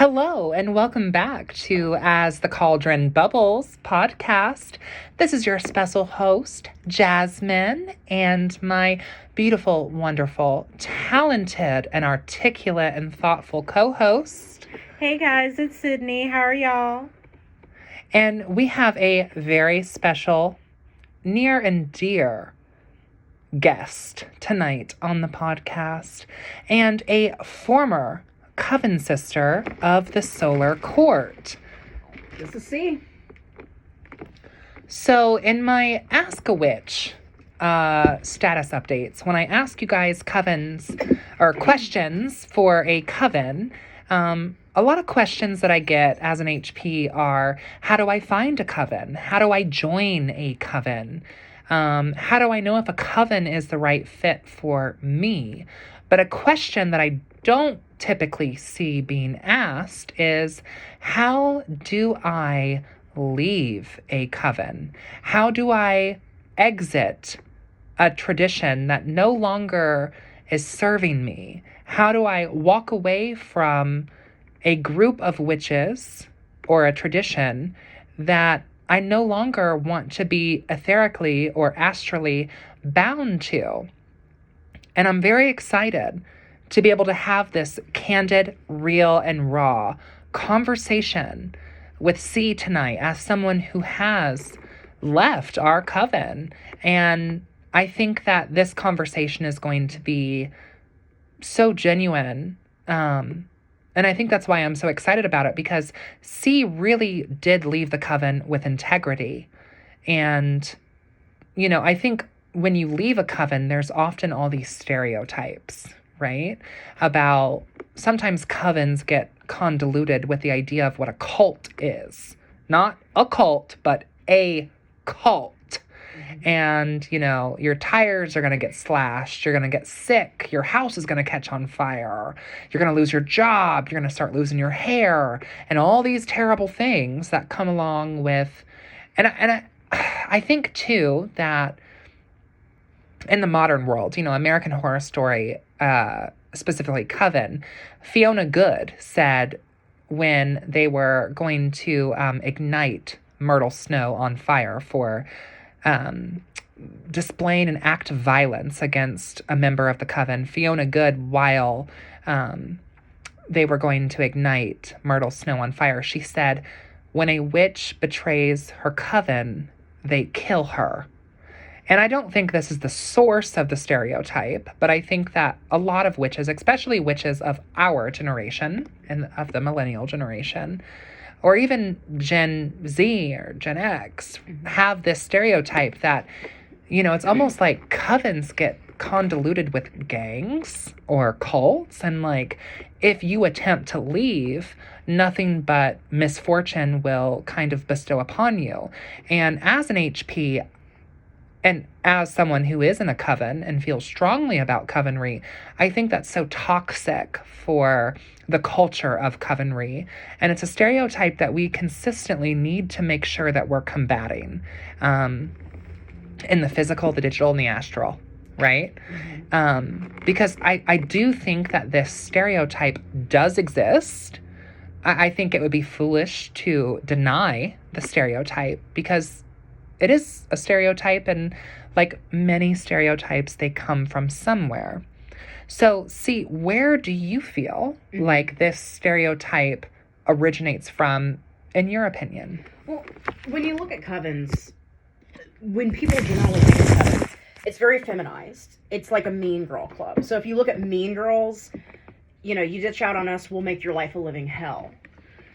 Hello, and welcome back to As the Cauldron Bubbles podcast. This is your special host, Jasmine, and my beautiful, wonderful, talented, and articulate and thoughtful co-host. Hey guys, it's Sydney. How are y'all? And we have a very special, near and dear guest tonight on the podcast, and a former coven sister of the Solar Court. This is C. So in my Ask a Witch status updates, when I ask you guys covens or questions for a coven, a lot of questions that I get as an HP are, how do I find a coven? How do I join a coven? How do I know if a coven is the right fit for me? But a question that I don't typically see being asked is, how do I leave a coven? How do I exit a tradition that no longer is serving me? How do I walk away from a group of witches or a tradition that I no longer want to be etherically or astrally bound to? And I'm very excited to be able to have this candid, real, and raw conversation with C tonight as someone who has left our coven. And I think that this conversation is going to be so genuine. And I think that's why I'm so excited about it, because C really did leave the coven with integrity. And, you know, I think when you leave a coven, there's often all these stereotypes, right? About sometimes covens get convoluted with the idea of what a cult is. Not a cult, but a cult. Mm-hmm. And, you know, your tires are going to get slashed. You're going to get sick. Your house is going to catch on fire. You're going to lose your job. You're going to start losing your hair. And all these terrible things that come along with... And I think, too, that in the modern world, you know, American Horror Story, specifically Coven, Fiona Good said when they were going to ignite Myrtle Snow on fire for displaying an act of violence against a member of the Coven, Fiona Good, while they were going to ignite Myrtle Snow on fire, she said, "When a witch betrays her coven, they kill her." And I don't think this is the source of the stereotype, but I think that a lot of witches, especially witches of our generation and of the millennial generation, or even Gen Z or Gen X, have this stereotype that, you know, it's almost like covens get convoluted with gangs or cults. And like, if you attempt to leave, nothing but misfortune will kind of bestow upon you. And as an HP, and as someone who is in a coven and feels strongly about covenry, I think that's so toxic for the culture of covenry. And it's a stereotype that we consistently need to make sure that we're combating in the physical, the digital, and the astral, right? Mm-hmm. Because I do think that this stereotype does exist. I think it would be foolish to deny the stereotype, because it is a stereotype, and like many stereotypes, they come from somewhere. So, see, where do you feel like this stereotype originates from, in your opinion? Well, when you look at covens, when people generally think of covens, it's very feminized. It's like a mean girl club. So if you look at Mean Girls, you know, you ditch out on us, we'll make your life a living hell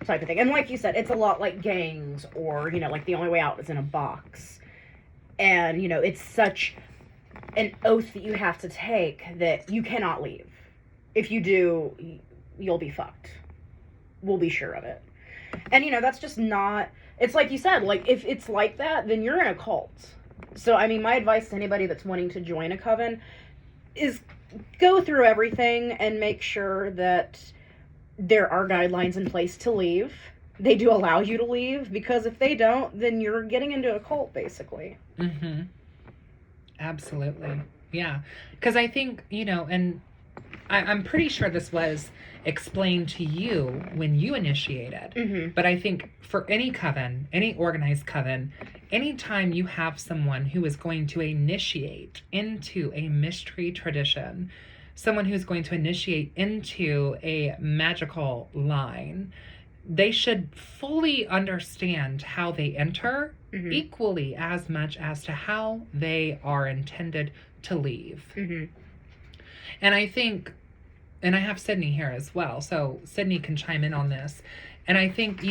type of thing. And like you said, it's a lot like gangs, or, you know, like the only way out is in a box. And, you know, it's such an oath that you have to take that you cannot leave. If you do, you'll be fucked. We'll be sure of it. And, you know, that's just not... It's like you said, like, if it's like that, then you're in a cult. So, I mean, my advice to anybody that's wanting to join a coven is go through everything and make sure that there are guidelines in place to leave. They do allow you to leave, because if they don't, then you're getting into a cult, basically. Mm-hmm. Absolutely. Yeah. Because I think, you know, and I'm pretty sure this was explained to you when you initiated. Mm-hmm. But I think for any coven, any organized coven, anytime you have someone who is going to initiate into a mystery tradition, someone who's going to initiate into a magical line, they should fully understand how they enter, Mm-hmm. equally as much as to how they are intended to leave. Mm-hmm. And I think, and I have Sydney here as well, so Sydney can chime in on this. And I think,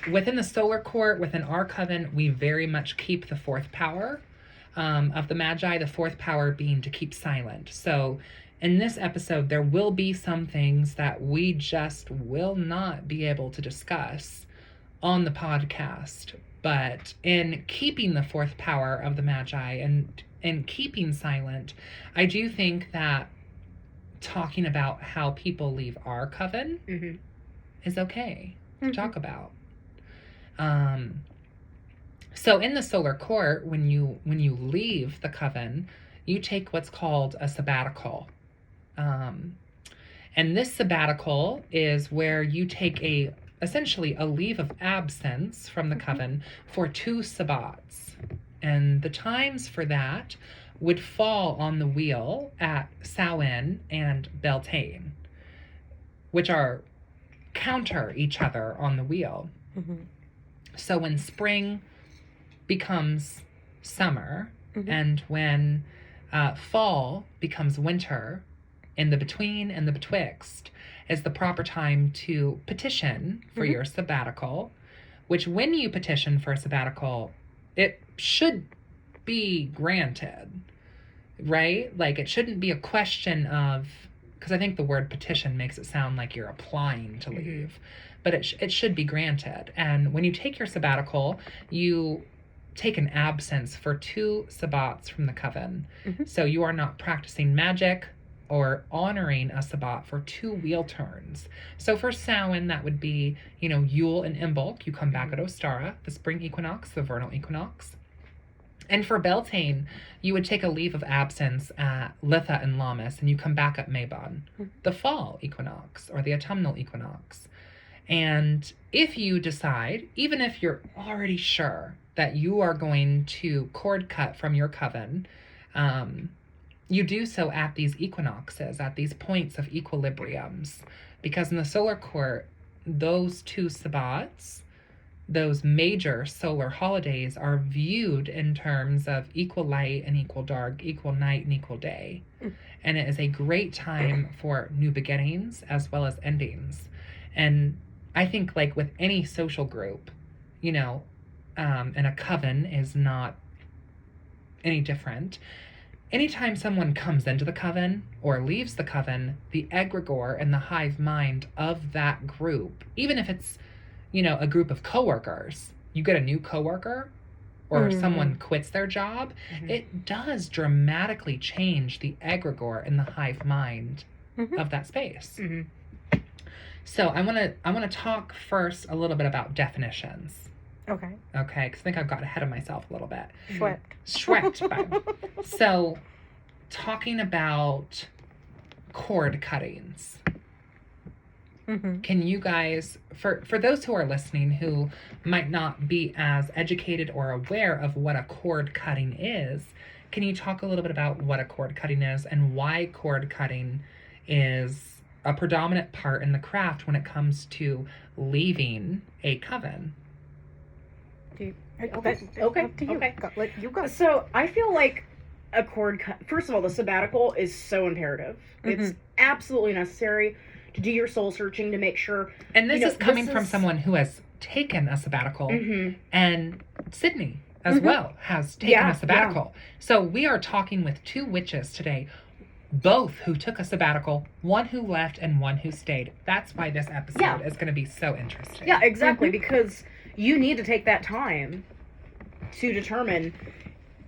within the solar court, within our coven, we very much keep the fourth power of the Magi, the fourth power being to keep silent. So in this episode, there will be some things that we just will not be able to discuss on the podcast. But in keeping the fourth power of the Magi and keeping silent, I do think that talking about how people leave our coven Mm-hmm. is okay to talk about. So in the solar court, when you leave the coven, you take what's called a sabbatical. And this sabbatical is where you take essentially a leave of absence from the coven for 2 sabbats. And the times for that would fall on the wheel at Samhain and Beltane, which are counter each other on the wheel. Mm-hmm. So when spring becomes summer, Mhm. and when fall becomes winter, in the between and the betwixt is the proper time to petition for Mhm. your sabbatical, which when you petition for a sabbatical, it should be granted, right? Like, it shouldn't be a question of, because I think the word petition makes it sound like you're applying to leave, but it should be granted. And when you take your sabbatical, you take an absence for 2 sabbats from the coven. Mhm. So you are not practicing magic or honoring a sabbat for 2 wheel turns. So for Samhain, that would be, Yule and Imbolc. You come back at Ostara, the spring equinox, the vernal equinox. And for Beltane, you would take a leave of absence at Litha and Lammas, and you come back at Mabon, the fall equinox or the autumnal equinox. And if you decide, even if you're already sure that you are going to cord cut from your coven, you do so at these equinoxes, at these points of equilibriums, because in the solar court, those 2 sabbats, those major solar holidays, are viewed in terms of equal light and equal dark, equal night and equal day. And it is a great time for new beginnings as well as endings. And I think, like with any social group, and a coven is not any different. Anytime someone comes into the coven or leaves the coven, the egregore and the hive mind of that group, even if it's, a group of coworkers, you get a new coworker or someone quits their job, it does dramatically change the egregore and the hive mind of that space. So I want to talk first a little bit about definitions. Okay. Okay, because I think I've got ahead of myself a little bit. Schwepped. Babe. So, talking about cord cuttings. Mm-hmm. Can you guys, for those who are listening who might not be as educated or aware of what a cord cutting is, can you talk a little bit about what a cord cutting is and why cord cutting is a predominant part in the craft when it comes to leaving a coven? Okay. Up to you. Okay. You go. So I feel like a cord cut. First of all, the sabbatical is so imperative. It's absolutely necessary to do your soul searching to make sure. And this is coming from someone who has taken a sabbatical, and Sydney as well has taken a sabbatical. So we are talking with 2 witches today, both who took a sabbatical, one who left and one who stayed. That's why this episode is going to be so interesting. Yeah, exactly, because you need to take that time to determine,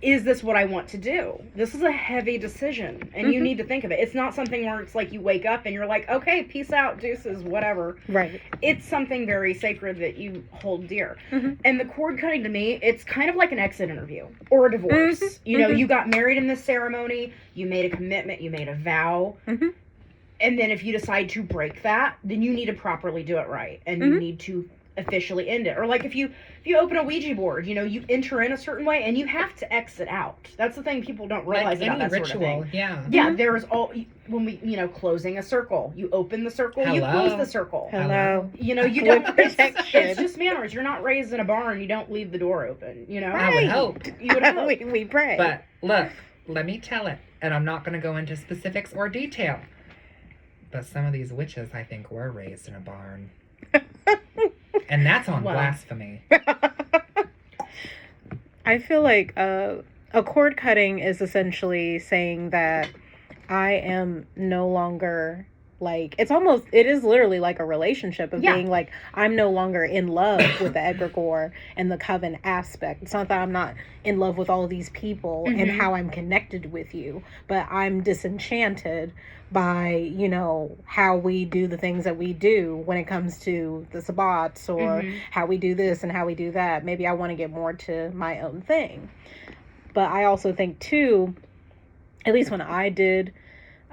is this what I want to do? This is a heavy decision, and you need to think of it. It's not something where it's like you wake up and you're like, okay, peace out, deuces, whatever. Right. It's something very sacred that you hold dear. And the cord cutting, to me, it's kind of like an exit interview or a divorce. You got married in this ceremony, you made a commitment, you made a vow, And then if you decide to break that, then you need to properly do it right. And you need to officially end it. Or like if you open a Ouija board, you enter in a certain way and you have to exit out. That's the thing people don't realize like about any that ritual, sort of thing. yeah. Yeah, there's when we, closing a circle. You open the circle, you close the circle. Hello. You don't, Protection. it's just manners. You're not raised in a barn. You don't leave the door open, I would hope. You would hope. we pray. But look, let me tell it, and I'm not going to go into specifics or detail. But some of these witches, I think, were raised in a barn. And that's on blasphemy. I feel like a cord cutting is essentially saying that I am no longer like, it is literally like a relationship of being like, I'm no longer in love with the egregore and the coven aspect. It's not that I'm not in love with all of these people and how I'm connected with you, but I'm disenchanted by, how we do the things that we do when it comes to the sabbats or how we do this and how we do that. Maybe I want to get more to my own thing. But I also think too, at least when I did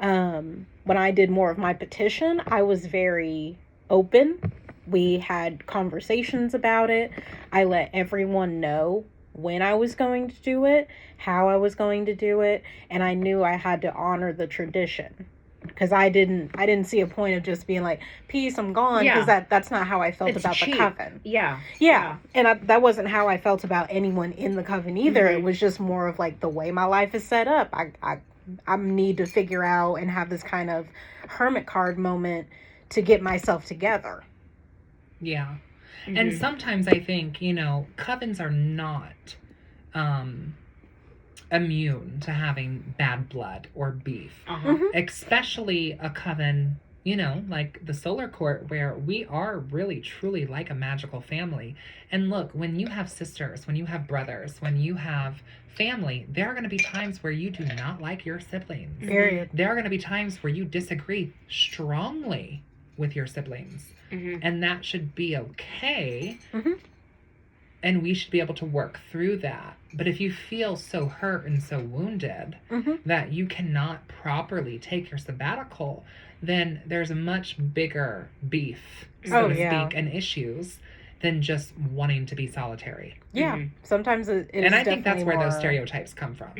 more of my petition, I was very open. We had conversations about it. I let everyone know when I was going to do it, how I was going to do it, and I knew I had to honor the tradition. Because I didn't see a point of just being like, peace, I'm gone, because that's not how I felt about the coven. Yeah. And that wasn't how I felt about anyone in the coven either. It was just more of like the way my life is set up. I need to figure out and have this kind of hermit card moment to get myself together. Yeah. And sometimes I think, covens are not immune to having bad blood or beef. Especially a coven, like the Solar Court, where we are really truly like a magical family. And look, when you have sisters, when you have brothers, when you have family, there are going to be times where you do not like your siblings. Period. There are going to be times where you disagree strongly with your siblings. And that should be okay. And we should be able to work through that. But if you feel so hurt and so wounded that you cannot properly take your sabbatical, then there's a much bigger beef, so to speak, and issues than just wanting to be solitary. Yeah. Sometimes it is. And I think that's where those stereotypes come from.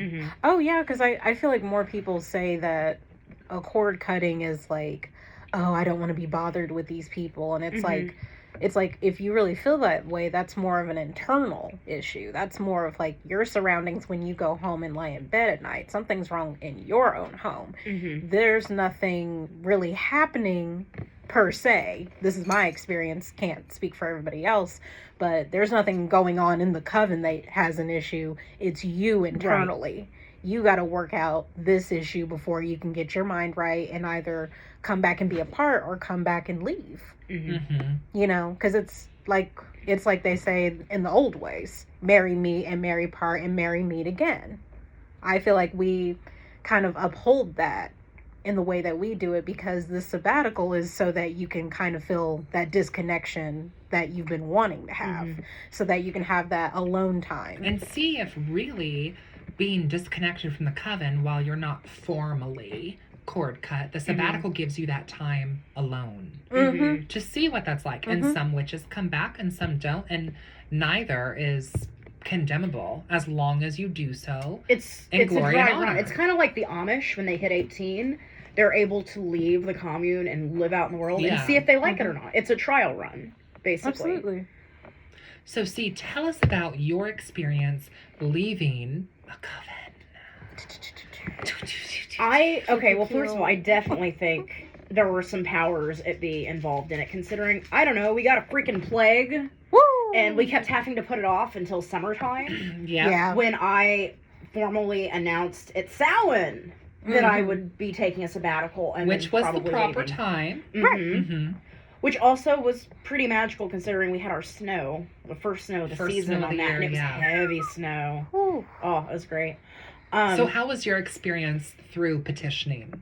Oh, yeah, because I feel like more people say that a cord cutting is like, oh, I don't want to be bothered with these people. And it's like, if you really feel that way, that's more of an internal issue. That's more of like your surroundings when you go home and lay in bed at night. Something's wrong in your own home. There's nothing really happening per se. This is my experience. Can't speak for everybody else. But there's nothing going on in the coven that has an issue. It's you internally. Right. You got to work out this issue before you can get your mind right and either come back and be a part or come back and leave. Because it's like they say in the old ways, marry me and marry part and marry meet again. I feel like we kind of uphold that in the way that we do it, because the sabbatical is so that you can kind of feel that disconnection that you've been wanting to have, so that you can have that alone time. And see if really being disconnected from the coven while you're not formally cord cut, the sabbatical gives you that time alone to see what that's like. And some witches come back and some don't, and neither is condemnable as long as you do so. It's a dry run. It's kind of like the Amish when they hit 18. They're able to leave the commune and live out in the world and see if they like it or not. It's a trial run, basically. Absolutely. So, see, tell us about your experience leaving a coven. Well, first of all, I definitely think there were some powers at be involved in it, considering, I don't know, we got a freaking plague. Woo! And we kept having to put it off until summertime. Yeah. When I formally announced at Samhain that I would be taking a sabbatical. And which was the proper time. Right. Which also was pretty magical, considering we had our snow, the first snow of the season on that, and it was heavy snow. Ooh. Oh, it was great. So how was your experience through petitioning?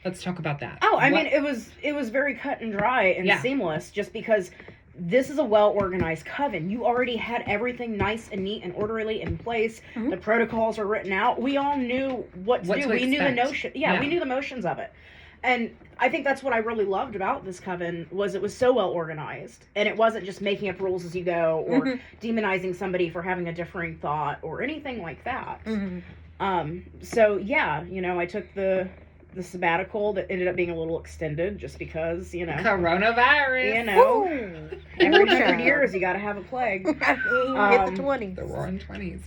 Let's talk about that. Oh, I mean, it was very cut and dry and seamless, just because this is a well-organized coven. You already had everything nice and neat and orderly in place. The protocols are written out. We all knew what to do. We knew the notion. We knew the motions of it. And I think that's what I really loved about this coven was it was so well organized, and it wasn't just making up rules as you go or demonizing somebody for having a differing thought or anything like that. So yeah, I took the sabbatical that ended up being a little extended just because, Coronavirus. Every 100 years you got to have a plague. Hit the 20s. The roaring 20s.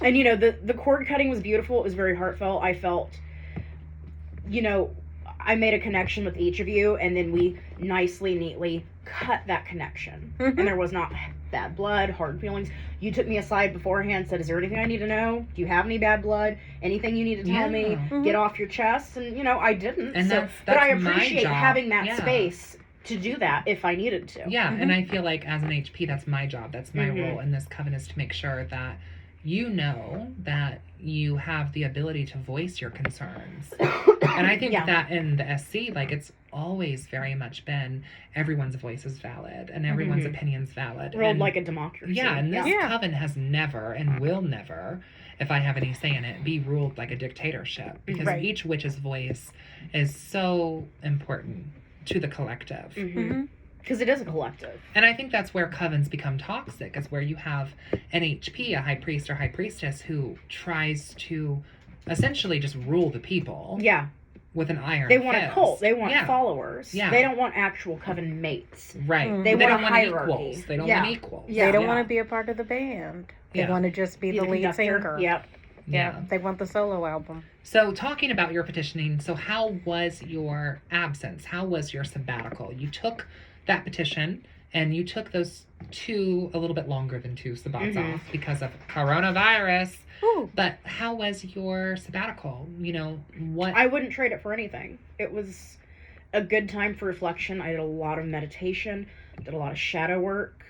And the cord cutting was beautiful. It was very heartfelt. I felt, I made a connection with each of you, and then we nicely, neatly cut that connection. And there was not bad blood, hard feelings. You took me aside beforehand, said, is there anything I need to know? Do you have any bad blood? Anything you need to tell me? Get off your chest. And, I didn't. And that's but I my appreciate job. having that space to do that if I needed to. Yeah, and I feel like as an HP, that's my job. That's my role in this coven is to make sure that that you have the ability to voice your concerns. And I think that in the SC, like, it's always very much been everyone's voice is valid and everyone's opinion's valid. Ruled like a democracy. Yeah, and this coven has never and will never, if I have any say in it, be ruled like a dictatorship. Because each witch's voice is so important to the collective. Because it is a collective. And I think that's where covens become toxic, is where you have an HP, a high priest or high priestess, who tries to essentially just rule the people. Yeah. With an iron They want fist. a cult. They want followers. Yeah. They don't want actual coven mates. Right. They want a want hierarchy. equals. They don't want equals. Yeah. They don't want to be a part of the band. They want to just be the lead singer. Yep. Yeah. They want the solo album. So talking about your petitioning, so how was your absence? How was your sabbatical? You took that petition and you took those a little bit longer than 2 sabbats off because of coronavirus. But how was your sabbatical? What? I wouldn't trade it for anything. It was a good time for reflection. I did a lot of meditation, did a lot of shadow work.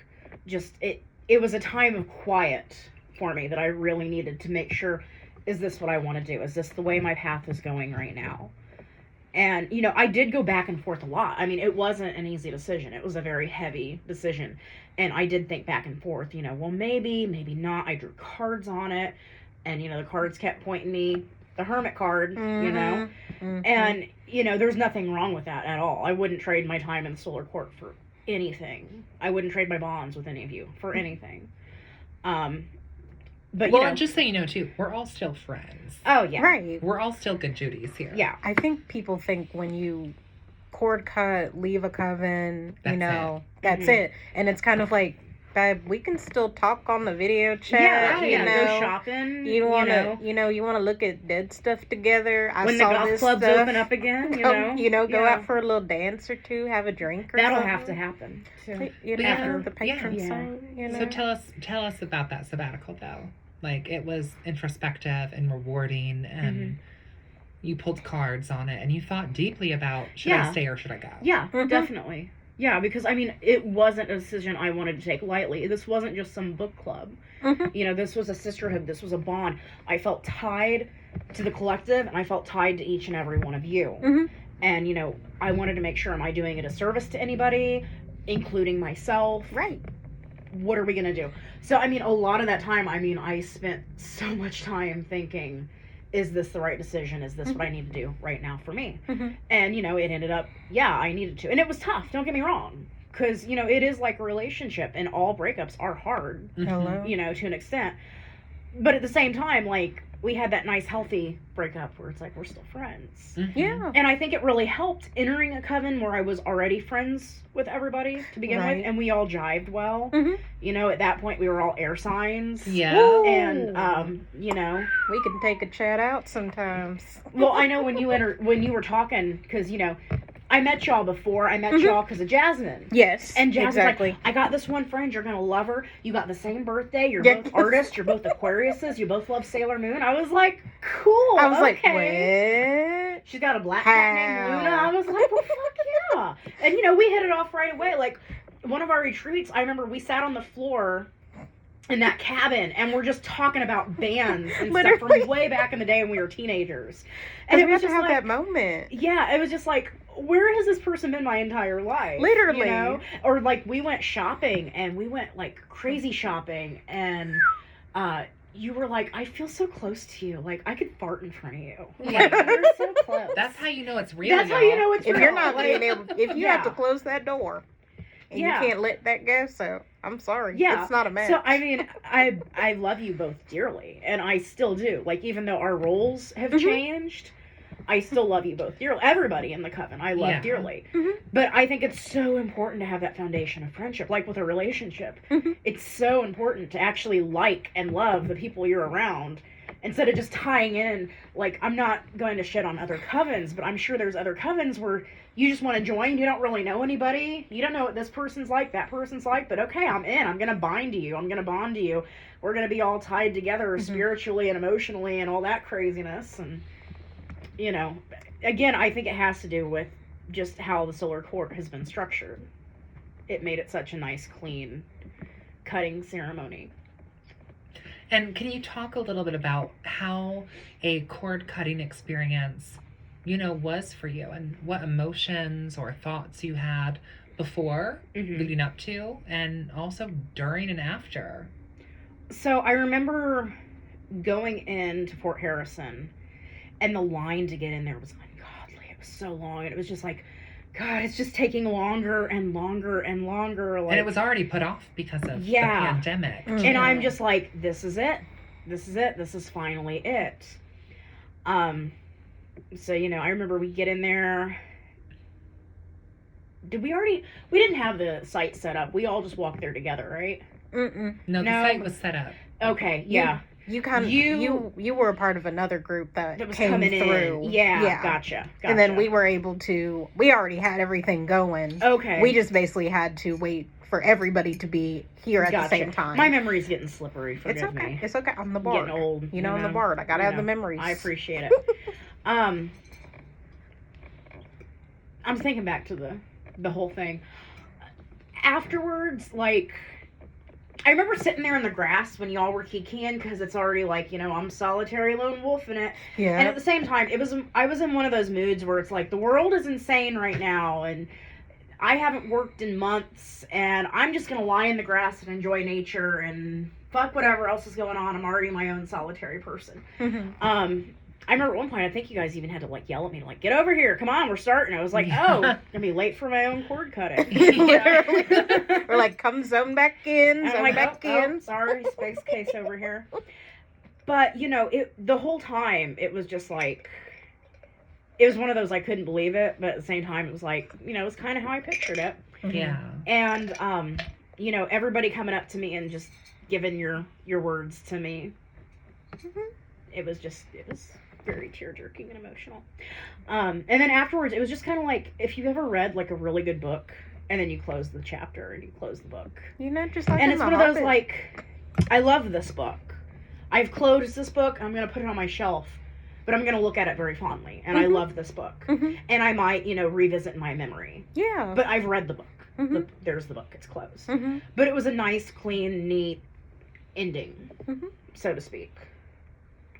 Just it was a time of quiet for me that I really needed to make sure, is this what I want to do? Is this the way my path is going right now? And, I did go back and forth a lot. I mean, it wasn't an easy decision. It was a very heavy decision. And I did think back and forth, well, maybe not. I drew cards on it. And, the cards kept pointing me the hermit card, And, there's nothing wrong with that at all. I wouldn't trade my time in the solar court for anything. I wouldn't trade my bonds with any of you for anything. But, and just so you know, too, we're all still friends. Oh, yeah. Right. We're all still good Judys here. Yeah. I think people think when you cord cut, leave a coven, that's it. And it's kind of like, babe, we can still talk on the video chat. Go shopping. You want to, you want to look at dead stuff together. When the golf clubs open up again, go out for a little dance or two, have a drink or That'll something. have to happen. Too. The patron saint, So tell us about that sabbatical, though. Like, it was introspective and rewarding, and you pulled cards on it, and you thought deeply about, should I stay or should I go? Yeah, definitely. Yeah, because, it wasn't a decision I wanted to take lightly. This wasn't just some book club. This was a sisterhood. This was a bond. I felt tied to the collective, and I felt tied to each and every one of you. And, I wanted to make sure, am I doing it a service to anybody, including myself? Right. What are we going to do? So, a lot of that time, I spent so much time thinking, is this the right decision? Is this what I need to do right now for me? And, it ended up, I needed to. And it was tough, don't get me wrong. Because, it is like a relationship, and all breakups are hard, to an extent. But at the same time, we had that nice, healthy breakup where it's like, we're still friends. Yeah. And I think it really helped entering a coven where I was already friends with everybody to begin with, and we all jived well. At that point, we were all air signs. Yeah. Ooh. And, we can take a chat out sometimes. Well, I know when you were talking, because, I met y'all before. I met y'all because of Jasmine. Yes. And Jasmine's exactly. like, I got this one friend. You're going to love her. You got the same birthday. You're both artists. You're both Aquariuses. You both love Sailor Moon. I was like, cool. I was like, what? what? She's got a black cat named Luna. I was like, well, fuck yeah. And, we hit it off right away. Like, one of our retreats, I remember we sat on the floor in that cabin, and we're just talking about bands and stuff from way back in the day when we were teenagers. And it was just have that moment. Yeah, it was just like, where has this person been my entire life? Literally. Or we went shopping, and we went crazy shopping, and you were like, I feel so close to you. Like, I could fart in front of you. Like, we're so close. That's how you know it's real. That's how you know it's If real. you're not like, being able, if you have to close that door, and Yeah. you can't let that go, so I'm sorry. Yeah. It's not a match. So, I mean, I love you both dearly, and I still do. Like, even though our roles have changed, I still love you both dearly. Everybody in the coven, I love dearly. But I think it's so important to have that foundation of friendship, like with a relationship. It's so important to actually like and love the people you're around, instead of just tying in, like, I'm not going to shit on other covens, but I'm sure there's other covens where you just want to join, you don't really know anybody, you don't know what this person's like, that person's like, but okay, I'm in, I'm going to bind to you, I'm going to bond to you, we're going to be all tied together spiritually and emotionally and all that craziness. And you know, again, I think it has to do with just how the solar court has been structured. It made it such a nice, clean cutting ceremony. And can you talk a little bit about how a cord cutting experience, you know, was for you, and what emotions or thoughts you had before, leading up to, and also during and after? So I remember going into Fort Harrison, and the line to get in there was ungodly. It was so long, and it was just like, God, it's just taking longer and longer and longer. Like, And it was already put off because of the pandemic. And I'm just like, this is it. This is it. This is finally it. So, you know, I remember we get in there. We didn't have the site set up. We all just walked there together, right? No, the site was set up. Okay, yeah. You kind of you were a part of another group that was came coming through. in. Yeah, gotcha. And then we were able to. We already had everything going. Okay. We just basically had to wait for everybody to be here at the same time. My memory's getting slippery. Forgive me. It's okay. I'm the bard. Getting old. You know, I'm the bard. I gotta have the memories. I appreciate it. I'm thinking back to the whole thing. Afterwards, like, I remember sitting there in the grass when y'all were kikiing, because it's already like, you know, I'm solitary lone wolf in it. Yeah. And at the same time, I was in one of those moods where it's like, the world is insane right now, and I haven't worked in months, and I'm just gonna lie in the grass and enjoy nature and fuck whatever else is going on. I'm already my own solitary person. I remember at one point, I think you guys even had to, like, yell at me, like, get over here, come on, we're starting. I was like, oh, I'm gonna be late for my own cord cutting. Literally. We're like, come zone back in, zone back in. Sorry, space case over here. But, you know, the whole time, it was just like, it was one of those, I couldn't believe it, but at the same time, it was like, you know, it was kind of how I pictured it. Yeah. And, you know, everybody coming up to me and just giving your words to me. It was very tear-jerking and emotional. And then afterwards, it was just kind of like, if you've ever read, like, a really good book, and then you close the chapter, and you close the book. You know, just like and it's one of those, like, I love this book. I've closed this book, I'm going to put it on my shelf, but I'm going to look at it very fondly, and I love this book. And I might, you know, revisit my memory. Yeah. But I've read the book. There's the book, it's closed. But it was a nice, clean, neat ending, so to speak.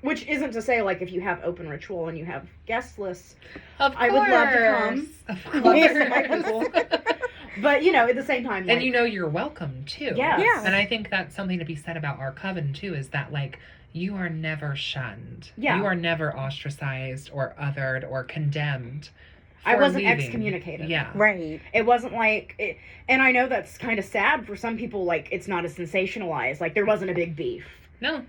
Which isn't to say, like, if you have open ritual and you have guest lists, I would love to come. Of Love to see my people. But, you know, at the same time, and like, you know you're welcome, too. Yes. Yeah. And I think that's something to be said about our coven, too, is that, like, you are never shunned. Yeah. You are never ostracized or othered or condemned. I wasn't leaving. excommunicated. Yeah. Right. It wasn't like, and I know that's kind of sad for some people, like, it's not as sensationalized. Like, there wasn't a big beef. No.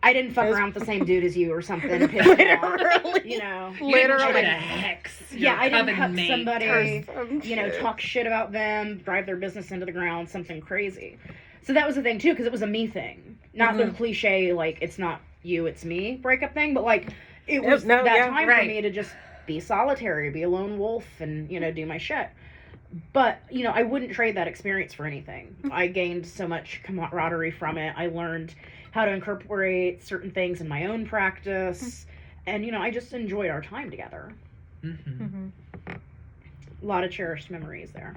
I didn't fuck around with the same dude as you or something. And piss him off, Literally. you know. Literally. You didn't try to hex your I didn't coven cut mate. somebody, you know, talk shit about them, drive their business into the ground, something crazy. So that was the thing, too, because it was a me thing. Not the cliche, like, it's not you, it's me breakup thing, but, like, it was time for me to just be solitary, be a lone wolf, and, you know, do my shit. But, you know, I wouldn't trade that experience for anything. I gained so much camaraderie from it. I learned how to incorporate certain things in my own practice. And, you know, I just enjoyed our time together. A lot of cherished memories there.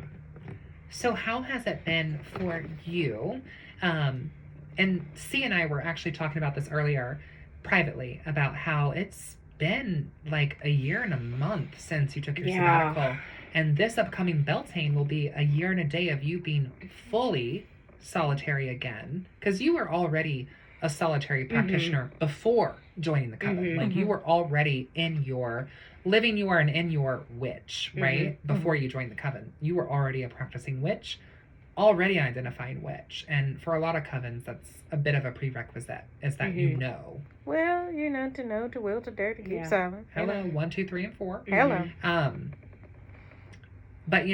So how has it been for you? And C and I were actually talking about this earlier privately, about how it's been like a year and a month since you took your sabbatical. And this upcoming Beltane will be a year and a day of you being fully solitary again. Because you were already a solitary practitioner before joining the coven. Like you were already in your in your witch, right? Before you joined the coven. You were already a practicing witch, already identifying witch. And for a lot of covens, that's a bit of a prerequisite, is that you know. Well, to know, to will, to dare, to keep silent. Hello, 1, 2, 3, and 4. Hello. But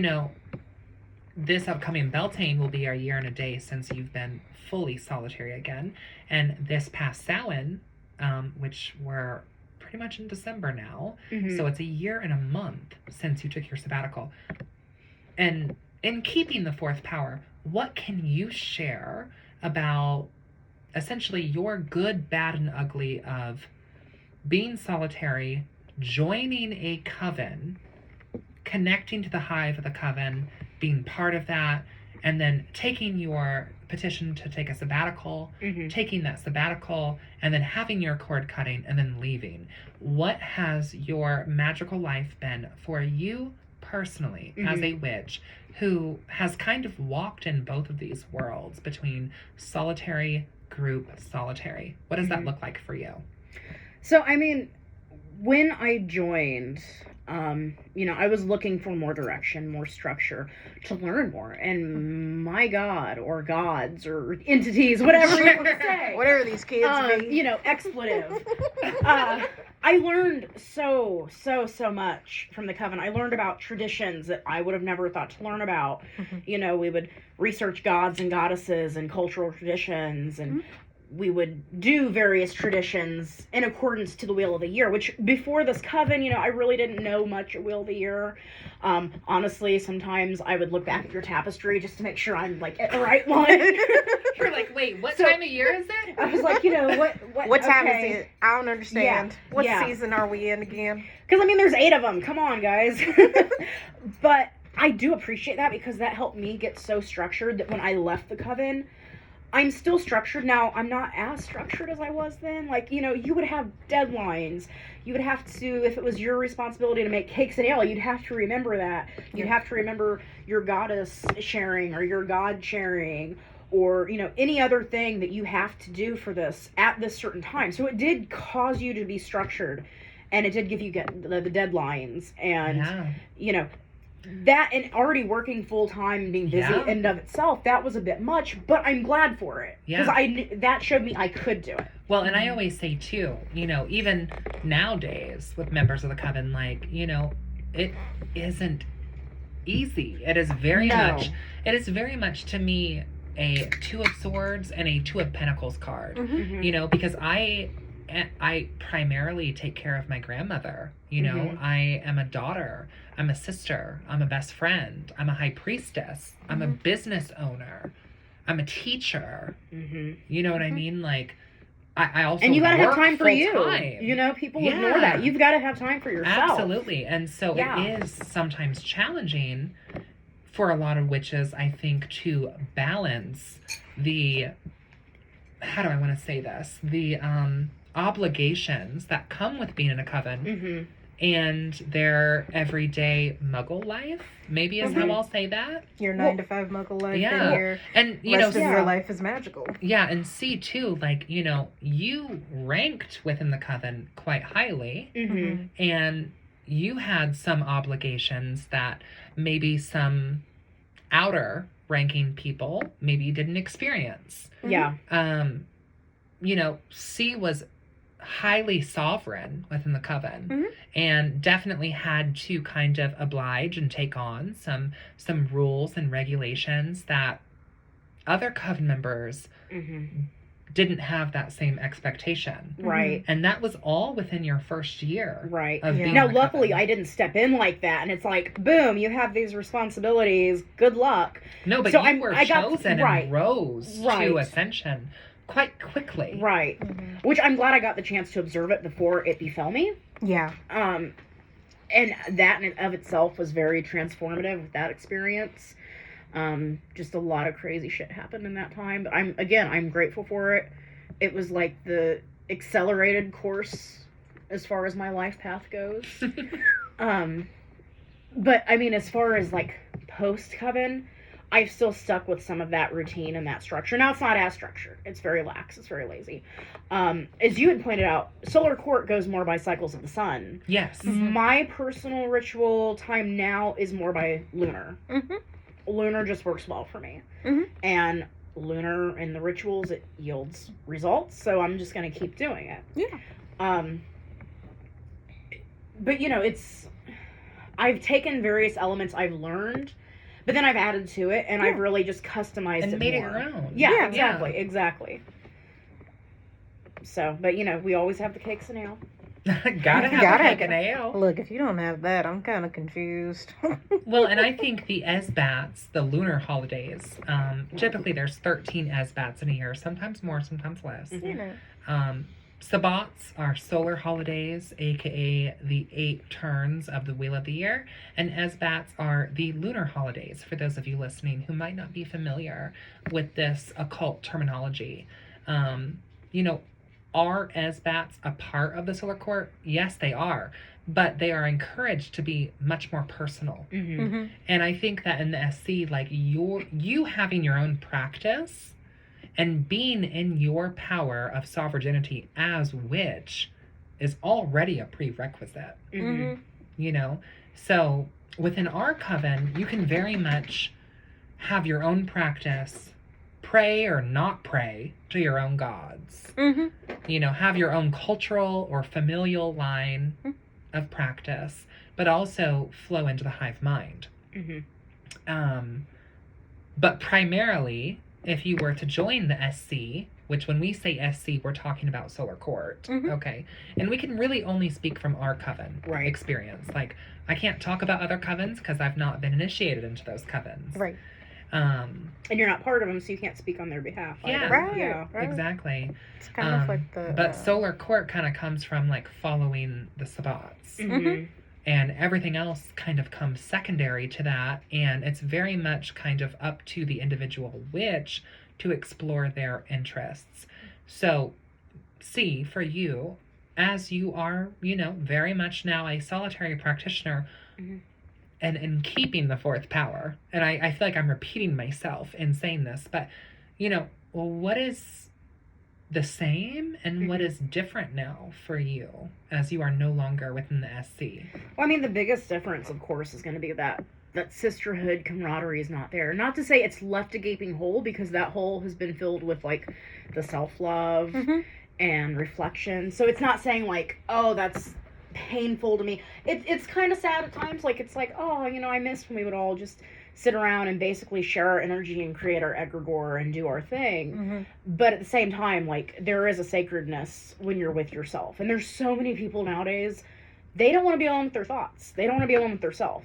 this upcoming Beltane will be a year and a day since you've been fully solitary again. And this past Samhain, which we're pretty much in December now, so it's a year and a month since you took your sabbatical. And in keeping the fourth power, what can you share about essentially your good, bad, and ugly of being solitary, joining a coven, connecting to the hive of the coven, being part of that, and then taking your petition to take a sabbatical, taking that sabbatical, and then having your cord cutting, and then leaving? What has your magical life been for you personally as a witch who has kind of walked in both of these worlds between solitary, group, solitary? What does that look like for you? So, I mean, when I joined, I was looking for more direction, more structure, to learn more. And my God, or gods, or entities, whatever you want to say. Whatever these kids be. Expletive. I learned so much from the coven. I learned about traditions that I would have never thought to learn about. We would research gods and goddesses and cultural traditions, and we would do various traditions in accordance to the Wheel of the Year, which before this coven, I really didn't know much of Wheel of the Year. Honestly, sometimes I would look back at your tapestry just to make sure I'm like at the right one. You're like, wait, what time of year is it? I was like, what time is it? I don't understand. Yeah. What season are we in again? Because, there's 8 of them. Come on, guys. But I do appreciate that, because that helped me get so structured that when I left the coven, I'm still structured. Now, I'm not as structured as I was then. Like, you would have deadlines. You would have to, if it was your responsibility to make cakes and ale, you'd have to remember that. You'd have to remember your goddess sharing, or your god sharing, or, any other thing that you have to do for this at this certain time. So it did cause you to be structured, and it did give you the deadlines, and, that, and already working full-time and being busy in and of itself, that was a bit much, but I'm glad for it. Because that showed me I could do it. Well, and I always say, too, even nowadays with members of the coven, like, it isn't easy. It is very much to me a Two of Swords and a Two of Pentacles card. Because I primarily take care of my grandmother. I am a daughter. I'm a sister. I'm a best friend. I'm a high priestess. I'm a business owner. I'm a teacher. You know what I mean? Like, I also and you gotta have time for you. Time. People ignore that. You've got to have time for yourself. Absolutely. And so it is sometimes challenging for a lot of witches, I think, to balance the, how do I want to say this? The obligations that come with being in a coven and their everyday muggle life, maybe is how I'll say that. Your 9 to 5 muggle life, and your rest of your life is magical. Yeah, and see too, like, you ranked within the coven quite highly, and you had some obligations that maybe some outer ranking people maybe didn't experience. Yeah. C was highly sovereign within the coven, and definitely had to kind of oblige and take on some rules and regulations that other coven members didn't have that same expectation. Right. And that was all within your first year. Right. Of being Now, in the luckily, coven. I didn't step in like that, and it's like, boom, you have these responsibilities. Good luck. No, but So you were chosen and rose to Right. ascension quite quickly. Right. Which I'm glad I got the chance to observe it before it befell me. Yeah. And that in and of itself was very transformative with that experience. Just a lot of crazy shit happened in that time. But I'm grateful for it. It was like the accelerated course as far as my life path goes. But I mean, as far as like post coven, I've still stuck with some of that routine and that structure. Now, it's not as structured. It's very lax. It's very lazy. As you had pointed out, solar court goes more by cycles of the sun. Yes. My personal ritual time now is more by lunar. Lunar just works well for me. And lunar in the rituals, it yields results. So I'm just going to keep doing it. Yeah. But, you know, I've taken various elements I've learned, but then I've added to it, and I've really just customized and it made more. it your own. Yeah, exactly. So, but you know, we always have the cakes and ale. Gotta have a cake and ale. Look, if you don't have that, I'm kind of confused. Well, and I think the Esbats, the lunar holidays, typically there's 13 Esbats in a year, sometimes more, sometimes less. You know. Sabbats are solar holidays, aka the 8 turns of the wheel of the year, and Esbats are the lunar holidays, for those of you listening who might not be familiar with this occult terminology. You know, are Esbats a part of the solar court? Yes, they are, but they are encouraged to be much more personal. And I think that in the SC, like you having your own practice and being in your power of sovereignty as witch is already a prerequisite. You know? So within our coven, you can very much have your own practice, pray or not pray to your own gods. You know, have your own cultural or familial line of practice, but also flow into the hive mind. But primarily, if you were to join the SC, which when we say SC, we're talking about solar court, okay? And we can really only speak from our coven experience. Like, I can't talk about other covens because I've not been initiated into those covens. Right. And you're not part of them, so you can't speak on their behalf. Yeah, Right. Yeah. Exactly. It's kind of like the... But solar court kind of comes from, like, following the sabbats. And everything else kind of comes secondary to that. And it's very much kind of up to the individual witch to explore their interests. So, see, for you, as you are, you know, very much now a solitary practitioner and in keeping the fourth power, and I feel like I'm repeating myself in saying this, but, you know, well, what is the same and what is different now for you as you are no longer within the SC? Well, I mean, the biggest difference, of course, is going to be that sisterhood camaraderie is not there. Not to say it's left a gaping hole, because that hole has been filled with, like, the self-love and reflection. So it's not saying, like, oh, that's painful to me. It's kind of sad at times. Like, it's like, oh, you know, I miss when we would all just sit around and basically share our energy and create our egregore and do our thing. But at the same time, like, there is a sacredness when you're with yourself. And there's so many people nowadays, they don't want to be alone with their thoughts. They don't want to be alone with their self.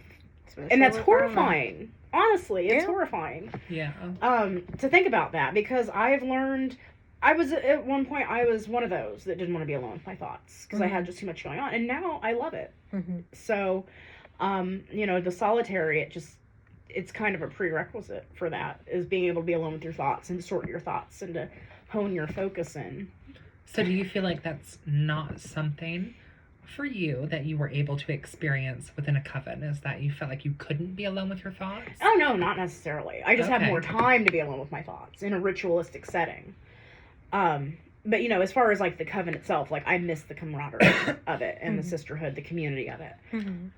And that's horrifying. Honestly, it's horrifying. Yeah. To think about that, because I've learned, at one point, I was one of those that didn't want to be alone with my thoughts, because I had just too much going on. And now I love it. So, you know, the solitary, it's kind of a prerequisite for that, is being able to be alone with your thoughts and sort your thoughts and to hone your focus in. So do you feel like that's not something for you that you were able to experience within a coven? Is that you felt like you couldn't be alone with your thoughts? Oh, no, not necessarily. I just have more time to be alone with my thoughts in a ritualistic setting. But, you know, as far as, like, the coven itself, like, I miss the camaraderie of it and the sisterhood, the community of it.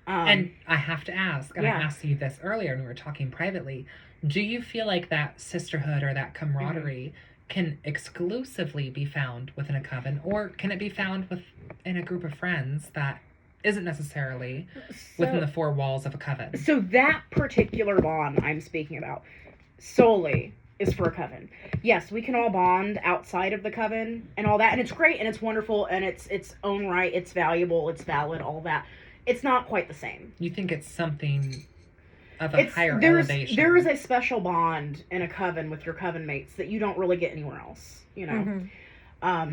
And I have to ask, and I asked you this earlier when we were talking privately, do you feel like that sisterhood or that camaraderie can exclusively be found within a coven, or can it be found within a group of friends that isn't necessarily within the four walls of a coven? So that particular bond I'm speaking about solely is for a coven. Yes, we can all bond outside of the coven and all that, and it's great and it's wonderful and it's its own right, it's valuable, it's valid, all that. It's not quite the same. You think it's something of a higher elevation? There is a special bond in a coven with your coven mates that you don't really get anywhere else, you know.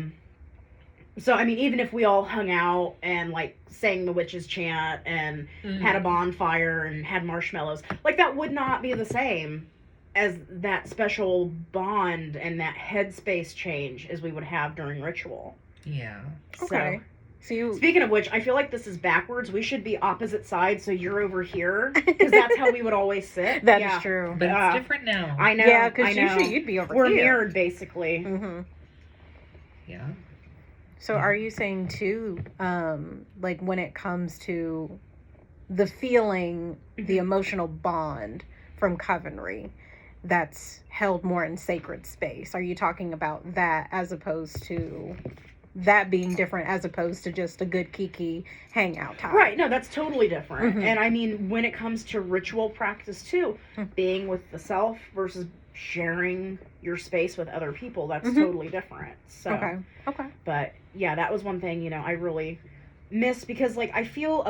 So, I mean, even if we all hung out and, like, sang the witch's chant and had a bonfire and had marshmallows, like, that would not be the same as that special bond and that headspace change as we would have during ritual. Yeah. Okay. So you, Speaking of which, I feel like this is backwards. We should be opposite sides, so you're over here, because that's how we would always sit. that is true. But it's different now. I know. Yeah, because I know. usually you'd be over We're here. mirrored, basically. Mm-hmm. Yeah. So are you saying too, like when it comes to the feeling, the emotional bond from covenry that's held more in sacred space? Are you talking about that as opposed to that being different as opposed to just a good kiki hangout time? Right, no, that's totally different. Mhm. And I mean, when it comes to ritual practice too, being with the self versus sharing your space with other people, that's totally different. So, Okay. but yeah, that was one thing, I really miss, because like I feel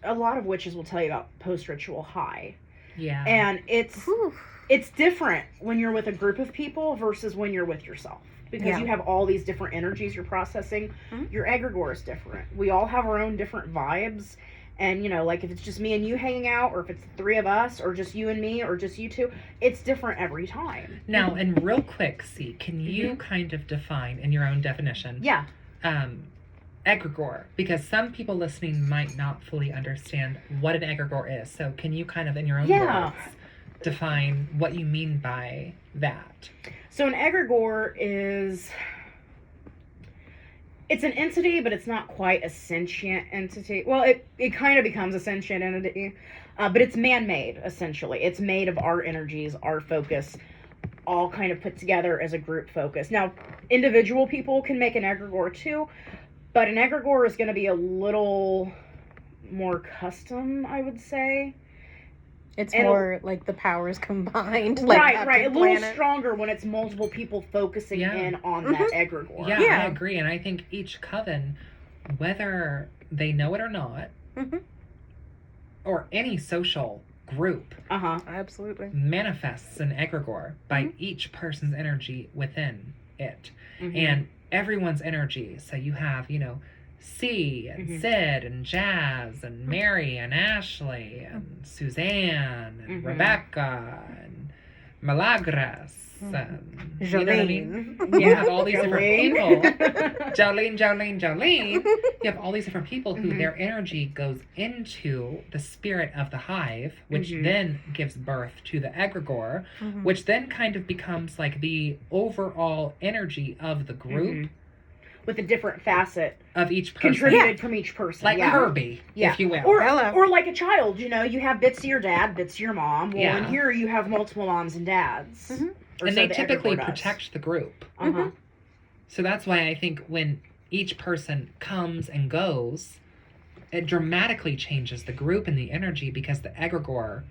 a lot of witches will tell you about post-ritual high. Yeah. And Whew. it's different when you're with a group of people versus when you're with yourself. Because Yeah. you have all these different energies you're processing. Your egregore is different. We all have our own different vibes. And, like if it's just me and you hanging out, or if it's the three of us, or just you and me, or just you two, it's different every time. Now, and real quick, C, can you kind of define in your own definition? Yeah. Egregore, because some people listening might not fully understand what an egregore is. So can you kind of, in your own words, define what you mean by that? So an egregore it's an entity, but it's not quite a sentient entity. Well, it kind of becomes a sentient entity, but it's man-made, essentially. It's made of our energies, our focus, all kind of put together as a group focus. Now, individual people can make an egregore too, but an egregore is going to be a little more custom, I would say. It's And more like the powers combined. Like right. A Captain little Planet. stronger when it's multiple people focusing in on that egregore. Yeah, Yeah. I agree. And I think each coven, whether they know it or not, or any social group, Absolutely. manifests an egregore by each person's energy within it. And everyone's energy. So you have, C and Sid and Jazz and Mary and Ashley and Suzanne and Rebecca and Milagras and you know what I mean? You have all these different people. Jolene. You have all these different people who their energy goes into the spirit of the hive, which then gives birth to the egregore, which then kind of becomes like the overall energy of the group. With a different facet Of each person. contributed from each person. Like Herbie, if you will. Or like a child, you have bits of your dad, bits of your mom. Well, in here you have multiple moms and dads. Or And so they the typically egregore does. protect the group. Uh-huh. So that's why I think when each person comes and goes, it dramatically changes the group and the energy, because the egregore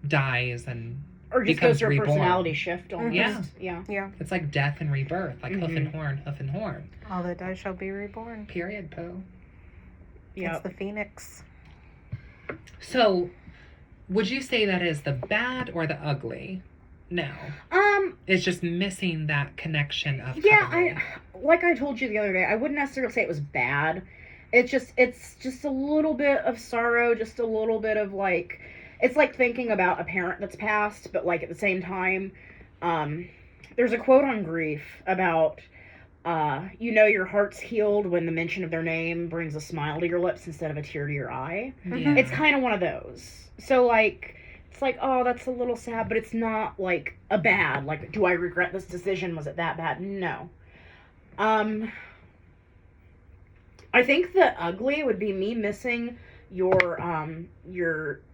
dies and Or just becomes goes through a reborn. personality shift almost. Yeah. Yeah. It's like death and rebirth, like hoof and horn. All that dies shall be reborn. Period, Poe. It's the phoenix. So, would you say that is the bad or the ugly? No. It's just missing that connection of covenant. Like I told you the other day, I wouldn't necessarily say it was bad. It's just a little bit of sorrow, just a little bit of like, it's like thinking about a parent that's passed, but like at the same time, there's a quote on grief about, your heart's healed when the mention of their name brings a smile to your lips instead of a tear to your eye. Yeah. It's kind of one of those. So like, it's like, oh, that's a little sad, but it's not like a bad, like, do I regret this decision? Was it that bad? No. I think the ugly would be me missing your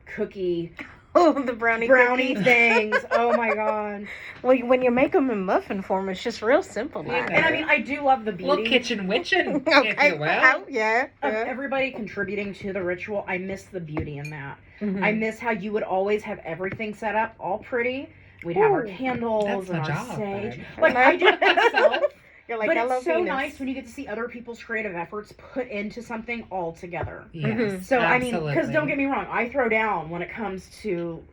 cookie Oh, the brownie brownie things. Oh my god. Well, when you make them in muffin form, it's just real simple. Yeah. And I mean, I do love the A little beauty kitchen witching, Okay. if you will. Yeah. of everybody contributing to the ritual. I miss the beauty in that. Mhm. I miss how you would always have everything set up all pretty. We'd have our Ooh, candles that's and my our job, sage. babe. Like I do it myself. You're like, But hello, it's so Venus. nice when you get to see other people's creative efforts put into something all together. Yes, So, I mean, because absolutely. don't get me wrong, I throw down when it comes to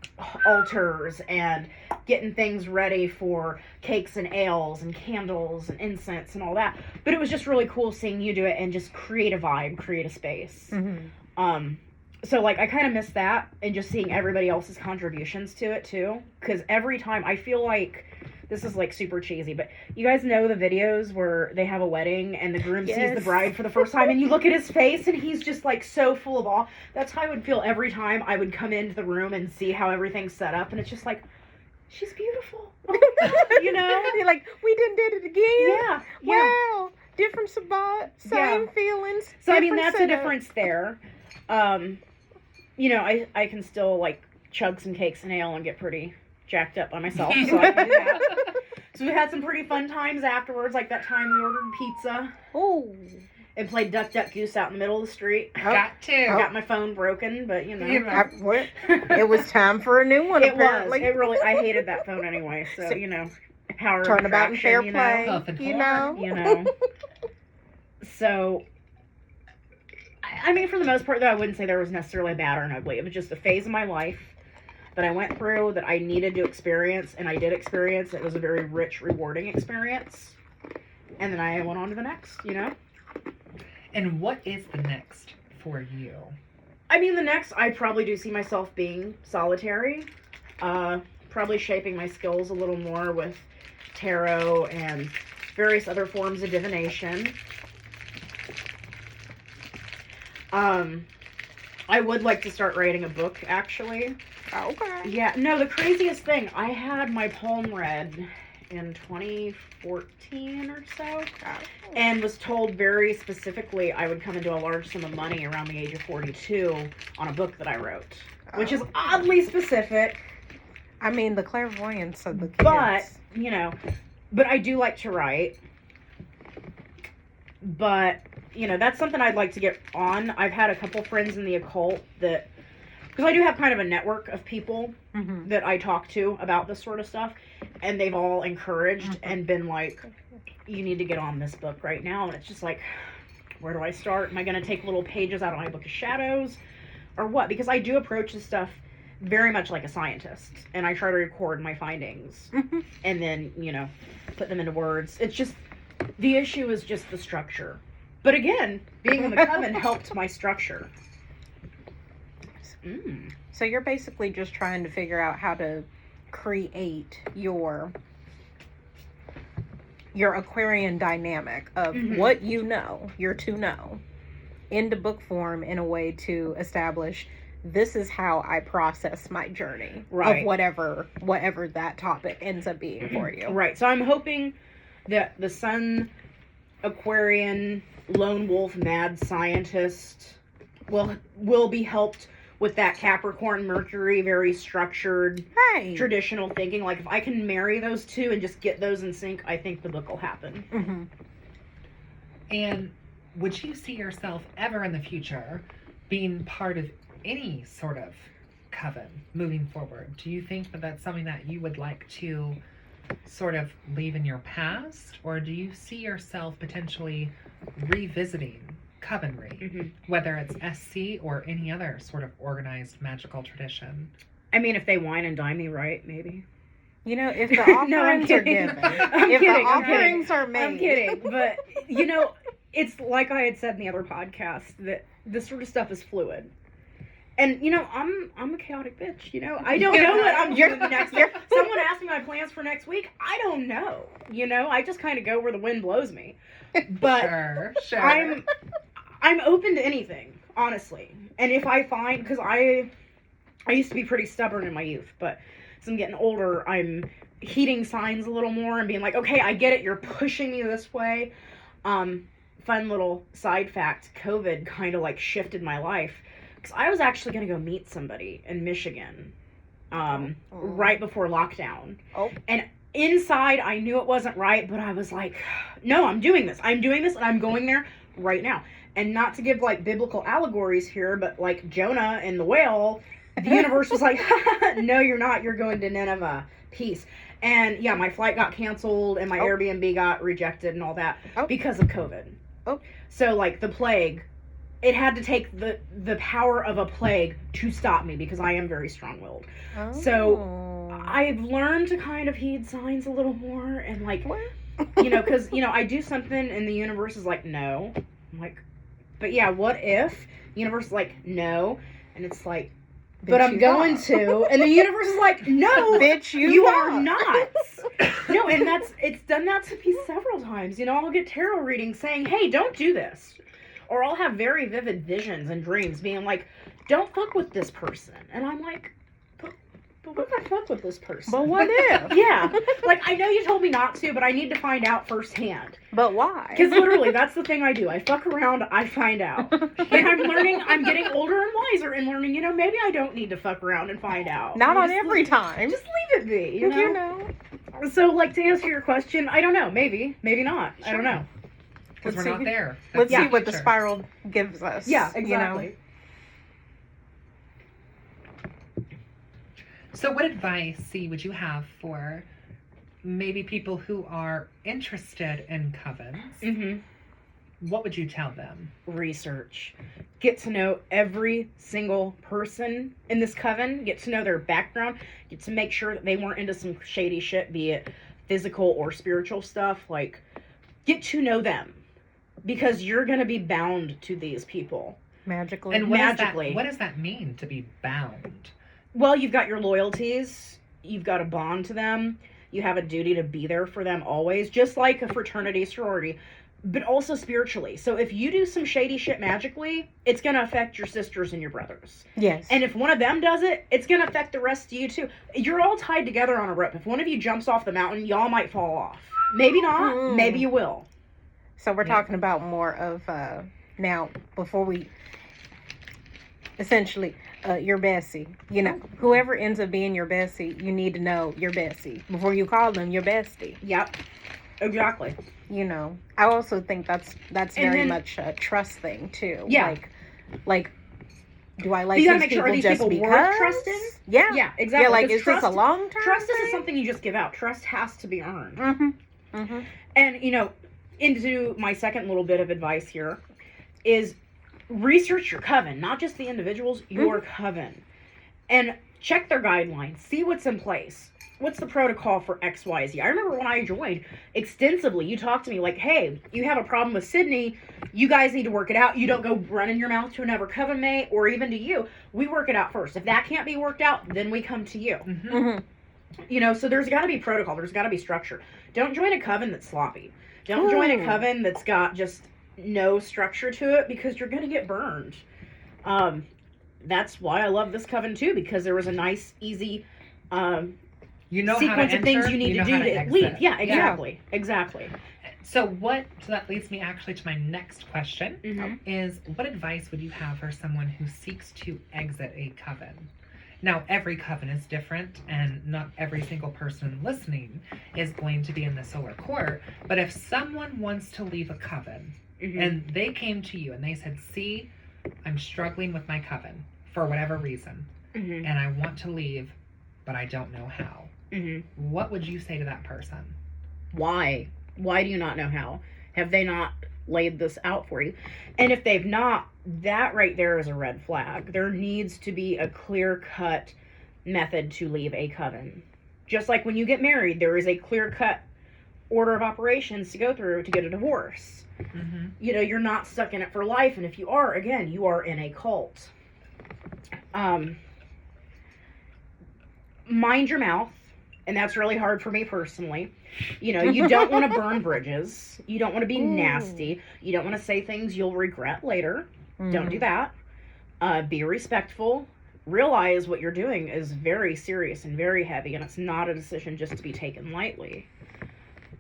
altars and getting things ready for cakes and ales and candles and incense and all that. But it was just really cool seeing you do it and just create a vibe, create a space. Mhm. So, like, I kind of miss that and just seeing everybody else's contributions to it, too. Because every time I feel like this is like super cheesy, but you guys know the videos where they have a wedding and the groom sees the bride for the first time and you look at his face and he's just like so full of awe. That's how I would feel every time I would come into the room and see how everything's set up, and it's just like, she's beautiful. You know? You're like, we did it again? Yeah. Wow. Different spot, same feelings. So I mean, that's the difference there. You know, I can still like chug some cakes and ale and get pretty jacked up by myself, so I can do that. So we had some pretty fun times afterwards, like that time we ordered pizza. Oh. And played Duck Duck Goose out in the middle of the street. Got to. Got my phone broken, but you know. It was time for a new one, apparently. It really, I hated that phone anyway, so you know. Power of Turnabout and fair attraction, play, you know. You know. So, I mean, for the most part, though, I wouldn't say there was necessarily bad or an ugly. It was just a phase of my life that I went through that I needed to experience, and I did experience. It was a very rich, rewarding experience. And then I went on to the next, you know? And what is the next for you? I mean, the next, I probably do see myself being solitary. Probably shaping my skills a little more with tarot and various other forms of divination. I would like to start writing a book, actually. Okay. Yeah, no, the craziest thing, I had my palm read in 2014 or so, and was told very specifically I would come into a large sum of money around the age of 42 on a book that I wrote, which is oddly specific. I mean, the clairvoyance of the kids. But, you know, but I do like to write. But, you know, that's something I'd like to get on. I've had a couple friends in the occult that, because I do have kind of a network of people that I talk to about this sort of stuff, and they've all encouraged and been like, you need to get on this book right now. And it's just like, where do I start? Am I going to take little pages out of my book of shadows or what? Because I do approach this stuff very much like a scientist, and I try to record my findings and then, you know, put them into words. It's just, the issue is just the structure. But again, being in the coven helped my structure. So you're basically just trying to figure out how to create your Aquarian dynamic of what you know, your to know, into book form in a way to establish this is how I process my journey of whatever that topic ends up being for you. Right. So I'm hoping that the Sun Aquarian lone wolf mad scientist will be helped with that Capricorn Mercury very structured traditional thinking. Like if I can marry those two and just get those in sync, I think the book will happen. And would you see yourself ever in the future being part of any sort of coven moving forward? Do you think that that's something that you would like to sort of leave in your past, or do you see yourself potentially revisiting covenry, whether it's SC or any other sort of organized magical tradition? I mean, if they wine and dine me right, maybe. You know, if the offerings are given, if the offerings are made. I'm kidding, but you know, it's like I had said in the other podcast that this sort of stuff is fluid. And, you know, I'm a chaotic bitch, you know? I don't know what I'm doing next week. Someone asked me my plans for next week. I don't know, you know? I just kind of go where the wind blows me. But sure. I'm open to anything, honestly. And if I find, because I used to be pretty stubborn in my youth, but as I'm getting older, I'm heeding signs a little more and being like, okay, I get it. You're pushing me this way. Fun little side fact, COVID kind of like shifted my life. Because I was actually going to go meet somebody in Michigan right before lockdown. And inside, I knew it wasn't right, but I was like, no, I'm doing this. I'm doing this, and I'm going there right now. And not to give, like, biblical allegories here, but, like, Jonah and the whale, the universe was like, no, you're not. You're going to Nineveh. Peace. And, yeah, my flight got canceled, and my Airbnb got rejected and all that because of COVID. So, like, the plague, it had to take the power of a plague to stop me because I am very strong-willed. So I've learned to kind of heed signs a little more and like, you know, because, you know, I do something and the universe is like, no. I'm like, but yeah, what if? The universe is like, no. And it's like, but I'm going to. And the universe is like, no, bitch, you are not. No, and it's done that to me several times. You know, I'll get tarot readings saying, "Hey, don't do this," or I'll have very vivid visions and dreams being like, "Don't fuck with this person," and I'm like, "But what if I fuck with this person?" But what if? Yeah, like I know you told me not to, but I need to find out firsthand. But why? Because literally, that's the thing I do. I fuck around, I find out. And I'm learning, I'm getting older and wiser and learning, you know, maybe I don't need to fuck around and find out. Not on Just every time. Just leave it be, you know? So, like, to answer your question, I don't know. Maybe. Maybe not. I don't know. Because we're Let's not see. there. Let's That's see what the future. spiral gives us. Yeah, you know? exactly. So what advice, C, would you have for maybe people who are interested in covens? Mm-hmm. What would you tell them? Research. Get to know every single person in this coven. Get to know their background. Get to make sure that they weren't into some shady shit, be it physical or spiritual stuff. Like, get to know them. Because you're going to be bound to these people. Magically. And what Magically. what does that mean, to be bound? Well, you've got your loyalties. You've got a bond to them. You have a duty to be there for them always, just like a fraternity, sorority, but also spiritually. So if you do some shady shit magically, it's going to affect your sisters and your brothers. Yes. And if one of them does it, it's going to affect the rest of you too. You're all tied together on a rope. If one of you jumps off the mountain, y'all might fall off. Maybe not. Maybe you will. So we're talking about more of, now, before we, essentially, your bestie. You know, whoever ends up being your bestie, you need to know your bestie before you call them your bestie. Yep. Exactly. You know, I also think that's very then- much a trust thing too. Yeah. Like, do I like You gotta these make sure, people are these just people because? worth trusting? Yeah. Yeah, exactly. Yeah, like, 'Cause is this a long term? Trust isn't something you just give out. Trust has to be earned. Mm-hmm. Mm-hmm. And, you know, into my second little bit of advice here is research your coven, not just the individuals, your coven. And check their guidelines. See what's in place. What's the protocol for XYZ? I remember when I joined extensively, you talked to me like, hey, you have a problem with Sydney. You guys need to work it out. You don't go running your mouth to another coven mate or even to you. We work it out first. If that can't be worked out, then we come to you. Mm-hmm. Mm-hmm. You know, so there's got to be protocol. There's got to be structure. Don't join a coven that's sloppy. Don't join a coven that's got just no structure to it because you're going to get burned. That's why I love this coven too, because there was a nice, easy You know how to sequence enter, of things you need to know do how to exit. leave. Yeah, exactly. Exactly. So that leads me actually to my next question Mhm. is what advice would you have for someone who seeks to exit a coven? Now, every coven is different, and not every single person listening is going to be in the solar court. But if someone wants to leave a coven, Mhm. and they came to you and they said, see, I'm struggling with my coven for whatever reason, Mhm. and I want to leave, but I don't know how. Mhm. What would you say to that person? Why? Why do you not know how? Have they not laid this out for you? And if they've not, that right there is a red flag. There needs to be a clear-cut method to leave a coven. Just like when you get married, there is a clear-cut order of operations to go through to get a divorce. Mm-hmm. You know, you're not stuck in it for life, and if you are, again, you are in a cult. Mind your mouth, and that's really hard for me personally. You know, you don't want to burn bridges. You don't want to be nasty. You don't want to say things you'll regret later. Don't do that. Be respectful. Realize what you're doing is very serious and very heavy, and it's not a decision just to be taken lightly.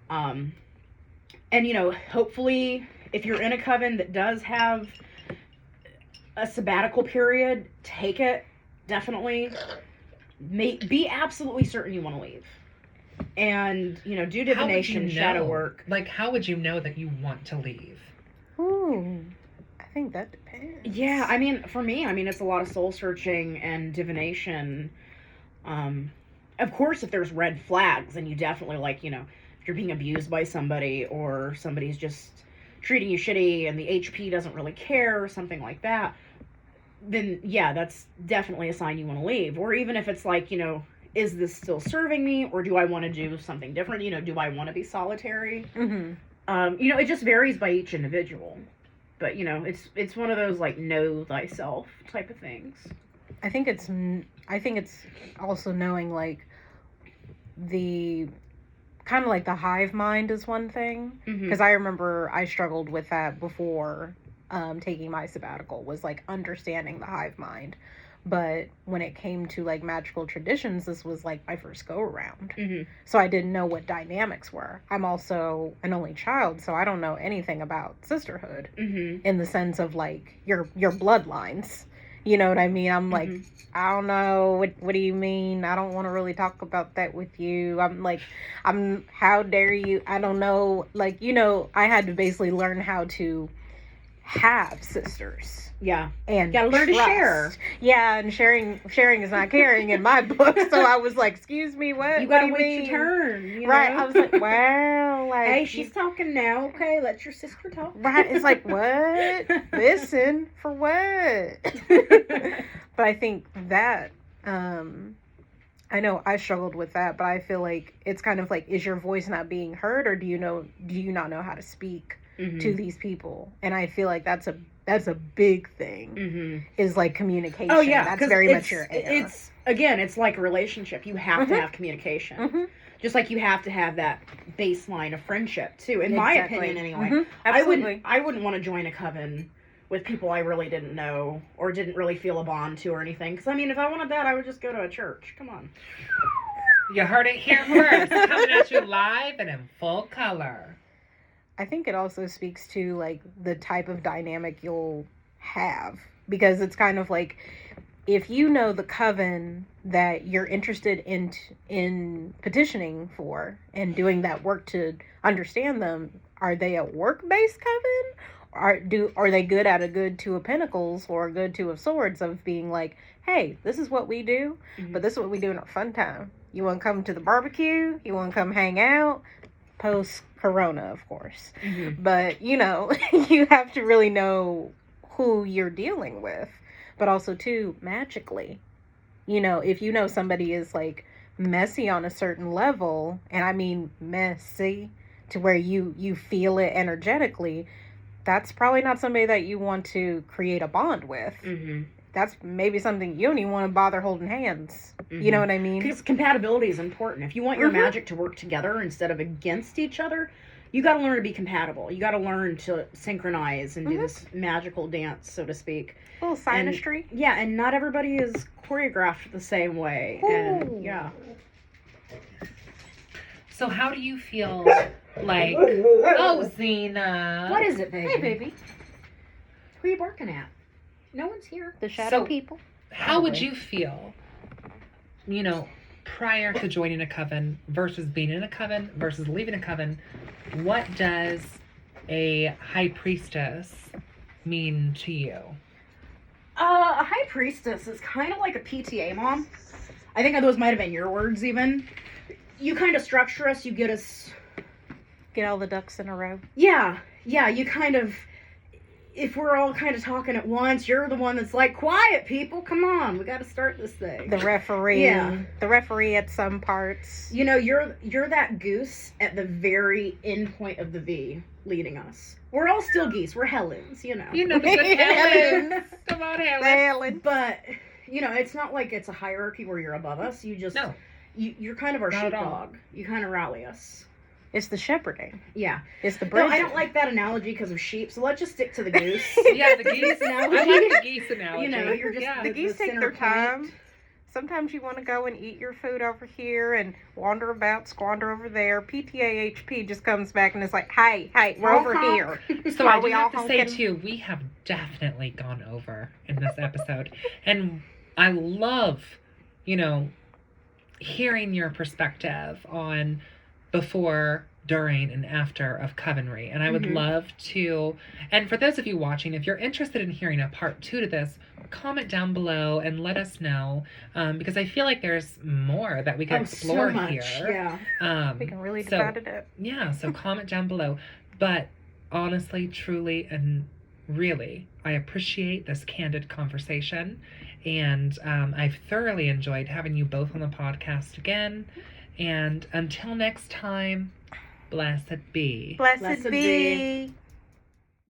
And, you know, hopefully, if you're in a coven that does have a sabbatical period, take it. Definitely. Be absolutely certain you want to leave. And, you know, do divination, shadow work. Like, how would you know that you want to leave? Ooh, I think that depends. Yeah, I mean, for me, it's a lot of soul searching and divination. Of course, if there's red flags, and you definitely, like, you know, if you're being abused by somebody or somebody's just treating you shitty and the HP doesn't really care or something like that, then yeah, that's definitely a sign you want to leave. Or even if it's like, you know, is this still serving me, or do I want to do something different? You know, do I want to be solitary? Mm-hmm. You know, it just varies by each individual. But, you know, it's one of those, like, know thyself type of things. I think it's also knowing, like, the kind of like the hive mind is one thing. Mhm. Because I remember I struggled with that before taking my sabbatical, was like understanding the hive mind. But when it came to like magical traditions, this was like my first go around. Mhm. So I didn't know what dynamics were. I'm also an only child, so I don't know anything about sisterhood Mhm. in the sense of like your bloodlines. You know what I mean? I'm like, Mhm. I don't know, what do you mean? I don't want to really talk about that with you. I'm like, how dare you? I don't know. Like, you know, I had to basically learn how to have sisters Yeah. and Gotta learn to trust. share. Yeah, and sharing is not caring in my book. So I was like, excuse me, what? You What gotta do you wait mean? your turn. You Right. know? I was like, wow, like, Hey, she's talking now. Okay, let your sister talk. right. It's like, what? Listen for what? But I think that I know I struggled with that, but I feel like it's kind of like, is your voice not being heard, or do you not know how to speak to these people? And I feel like that's a big thing, Mhm. is like communication. Oh yeah, That's 'cause very it's, much your air. It's again, it's like a relationship. You have to Mhm. have communication, Mhm. just like you have to have that baseline of friendship too. In my Exactly. opinion, anyway. Mhm. Absolutely. I wouldn't want to join a coven with people I really didn't know or didn't really feel a bond to or anything. Because I mean, if I wanted that, I would just go to a church. Come on. You heard it here first, coming at you live and in full color. I think it also speaks to like the type of dynamic you'll have, because it's kind of like, if you know the coven that you're interested in petitioning for and doing that work to understand them, are they a work-based coven? Are they good at a good two of pentacles or a good two of swords, of being like, hey, this is what we do, but this is what we do in our fun time. You want to come to the barbecue? You want to come hang out? Post corona, of course. Mhm. But you know, you have to really know who you're dealing with. But also too, magically, you know, if you know somebody is like messy on a certain level, and I mean messy to where you feel it energetically, that's probably not somebody that you want to create a bond with. Mhm. That's maybe something you don't even want to bother holding hands. You know what I mean? Because compatibility is important. If you want your Mhm. magic to work together instead of against each other, you got to learn to be compatible. You got to learn to synchronize and do Mhm. this magical dance, so to speak. A little synastry. Yeah, and not everybody is choreographed the same way. Ooh. And yeah. So how do you feel like... Oh, Zena. What is it, baby? Hey, baby. Who are you barking at? No one's here. The shadow So- people. How would Probably. you feel, you know, prior to joining a coven versus being in a coven versus leaving a coven? What does a high priestess mean to you? A high priestess is kind of like a PTA mom. I think those might have been your words, even. You kind of structure us. You get us. Get all the ducks in a row. Yeah, you kind of. If we're all kind of talking at once, you're the one that's like, quiet, people, come on, we got to start this thing. The referee. Yeah. The referee at some parts. You know, you're that goose at the very end point of the V, leading us. We're all still geese. We're Helens, you know. You know the good Helen. Come on, Helen. Helen. But, you know, it's not like it's a hierarchy where you're above us. You just, No. you're kind of our Not at all. sheepdog. You kind of rally us. It's the shepherding. Yeah. It's the No, bridge. I don't like that analogy because of sheep, so let's just stick to the goose. Yeah, the geese. I like the geese analogy. You know, you're just yeah. The geese take center their time. point. Sometimes you want to go and eat your food over here and wander about, squander over there. PTA HP just comes back and it's like, hey, we're Honk, over honk. here. So Are I we do have all to say honking? too, we have definitely gone over in this episode, and I love, you know, hearing your perspective on before, during, and after of covenry. And I would Mhm. love to, and for those of you watching, if you're interested in hearing a part 2 to this, comment down below and let us know, because I feel like there's more that we can explore so much. here. Yeah. We can really so- divide it up. Yeah, so comment down below. But honestly, truly, and really, I appreciate this candid conversation. And I've thoroughly enjoyed having you both on the podcast again. And until next time, blessed be. Blessed Blessed be. be.